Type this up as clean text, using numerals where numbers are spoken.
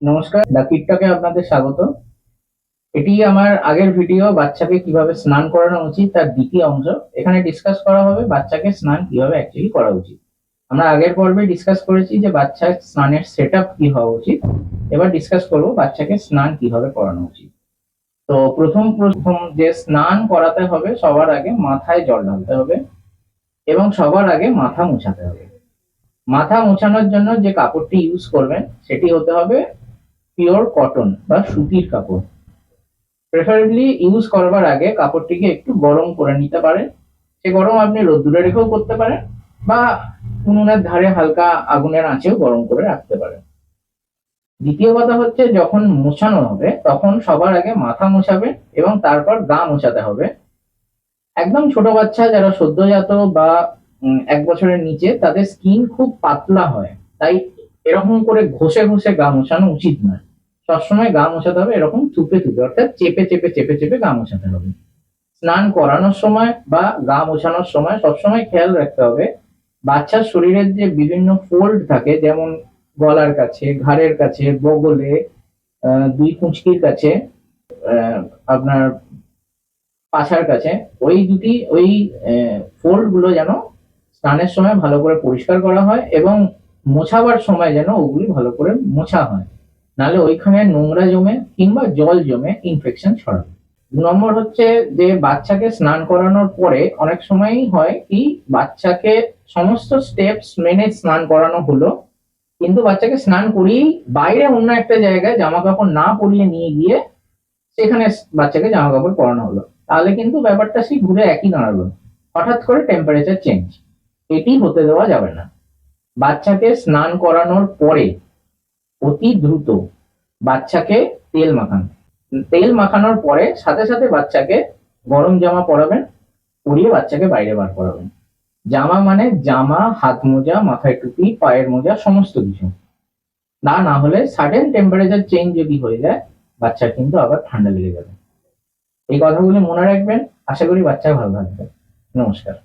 নমস্কার, দ্য কিডটকে আপনাদের স্বাগত। এটি আমার আগের ভিডিও বাচ্চাকে কিভাবে স্নান করানো উচিত তার দ্বিতীয় অংশ। এখানে ডিসকাস করা হবে বাচ্চাকে স্নান কিভাবে অ্যাকচুয়ালি করা উচিত। আমরা আগের পর্বে ডিসকাস করেছি যে বাচ্চার স্নানের সেট আপ কি হওয়া উচিত। এবার ডিসকাস করব বাচ্চাকে স্নান কিভাবে করানো উচিত। তো প্রথম প্রথম যে স্নান করাতে হবে, সবার আগে মাথায় জল ঢালতে হবে এবং সবার আগে মাথা মোছাতে হবে। মাথা মোছানোর জন্য যে কাপড়টি ইউজ করবেন সেটি হতে হবে পিওর কটন বা সুতির কাপড়। প্রেফারেবলি ইউজ করবার আগে কাপড়টিকে একটু গরম করে নিতে পারেন। সে গরম আপনি রোদ্দুরে রেখেও করতে পারেন বা উনুনের ধারে হালকা আগুনের আঁচেও গরম করে রাখতে পারেন। দ্বিতীয় কথা হচ্ছে, যখন মোছানো হবে তখন সবার আগে মাথা মোছাবেন এবং তারপর গা মোছাতে হবে। একদম ছোট বাচ্চা যারা সদ্যজাত বা 1 বছরের নিচে, তাদের স্কিন খুব পাতলা হয়, তাই এরকম করে ঘষে ঘষে গা মোছানো উচিত নয়। সবসময় গা মোছাতে হবে এরকম থুপে থুপে, অর্থাৎ চেপে চেপে চেপে চেপে গা মোছাতে হবে। স্নান করানোর সময় বা গা মোছানোর সময় সবসময় খেয়াল রাখতে হবে বাচ্চার শরীরের যে বিভিন্ন ফোল্ড থাকে, যেমন গলার কাছে, ঘাড়ের কাছে, বগলে, দুই কুঁচকির কাছে, আপনার পাছার কাছে, ওই ফোল্ড গুলো যেন স্নানের সময় ভালো করে পরিষ্কার করা হয় এবং মোছাবার সময় যেন ওগুলি ভালো করে মোছা হয়, নাহলে ওইখানে নোংরা জমে কিংবা জল জমে ইনফেকশন ছড়াবে। 2 নম্বর হচ্ছে যে বাচ্চাকে স্নান করানোর পরে অনেক সময়ই হয় কি, বাচ্চাকে সমস্ত স্টেপস মেনে স্নান করানো হলো, কিন্তু বাচ্চাকে স্নান করিয়েই বাইরে অন্য একটা জায়গায় জামা কাপড় না পরিয়ে নিয়ে গিয়ে সেখানে বাচ্চাকে জামা কাপড় পরানো হলো, তাহলে কিন্তু ব্যাপারটা সেই ঘুরে একই দাঁড়ালো। হঠাৎ করে টেম্পারেচার চেঞ্জ, এটি হতে দেওয়া যাবে না। বাচ্চাকে স্নান করানোর পরে অতি দ্রুত বাচ্চাকে তেল মাখান। তেল মাখানোর পরে সাথে সাথে বাচ্চাকে গরম জামা পরাবেন, পরিয়ে বাচ্চাকে বাইরে বার করাবেন। জামা মানে জামা, হাত মোজা, মাথায় টুপি, পায়ের মোজা, সমস্ত কিছু। না হলে সাডেন টেম্পারেচার চেঞ্জ যদি হয়ে যায়, বাচ্চার কিন্তু আবার ঠান্ডা লেগে যাবে। এই কথাগুলি মনে রাখবেন। আশা করি বাচ্চা ভালো থাকবে। নমস্কার।